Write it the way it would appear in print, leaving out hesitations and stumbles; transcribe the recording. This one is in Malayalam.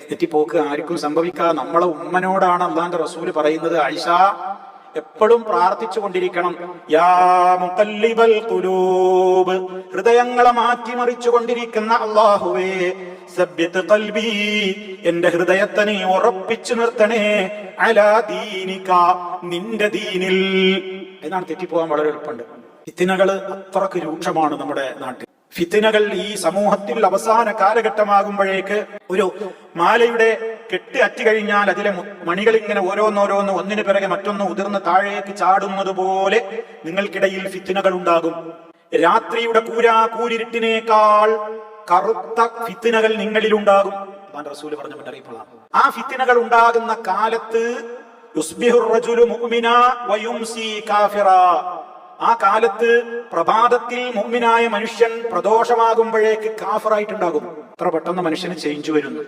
തെറ്റിപ്പോക്ക് ആർക്കും സംഭവിക്കാതെ നമ്മളെ ഉമ്മനോടാണ് അള്ളാന്റെ റസൂല് പറയുന്നത്, ആയിഷ എപ്പോഴും പ്രാർത്ഥിച്ചു കൊണ്ടിരിക്കണം, യാ മുഖല്ലിബൽ ഖുലൂബ്, ഹൃദയങ്ങളെ മാറ്റിമറിച്ചു കൊണ്ടിരിക്കുന്ന അല്ലാഹുവേ, സബ്ബിത് ഖൽബി, എന്റെ ഹൃദയത്തെ നീ ഉറപ്പിച്ചു നിർത്തണേ, അലാ ദീനിക, നിന്റെ ദീനിൽ. എന്നാണ് തെറ്റിപ്പോകാൻ വളരെ എളുപ്പമുണ്ട്. ഫിത്നകള് അത്രക്ക് രൂക്ഷമാണ് നമ്മുടെ നാട്ടിൽ. ഫിത്നകൾ ഈ സമൂഹത്തിൽ അവസാന കാലഘട്ടമാകുമ്പോഴേക്ക് ഒരു മാലയുടെ കെട്ട് അറ്റുകഴിഞ്ഞാൽ അതിലെ മണികൾ ഇങ്ങനെ ഓരോന്നോരോന്ന് ഒന്നിനു പിറകെ മറ്റൊന്ന് ഉതിർന്ന് താഴേക്ക് ചാടുന്നത് പോലെ നിങ്ങൾക്കിടയിൽ ഫിത്നകൾ ഉണ്ടാകും. രാത്രിയുടെ കൂരിരുട്ടിനേക്കാൾ കറുത്ത ഫിത്നകൾ നിങ്ങളിൽ ഉണ്ടാകും. റസൂൽ പറഞ്ഞ മുന്നറിയിപ്പുകളാണ്. ആ ഫിത്നകൾ ഉണ്ടാകുന്ന കാലത്ത് യുസ്ബിഹുർ റജുലു മുഅ്മിനാ വയുംസി കാഫിറാ, ആ കാലത്ത് പ്രഭാതത്തിൽ മുഅ്മിനായ മനുഷ്യൻ പ്രദോഷമാകുമ്പോഴേക്ക് കാഫിറായിട്ടുണ്ടാകും. അത്ര പെട്ടെന്ന് മനുഷ്യന് ചേഞ്ച് വരുന്നു.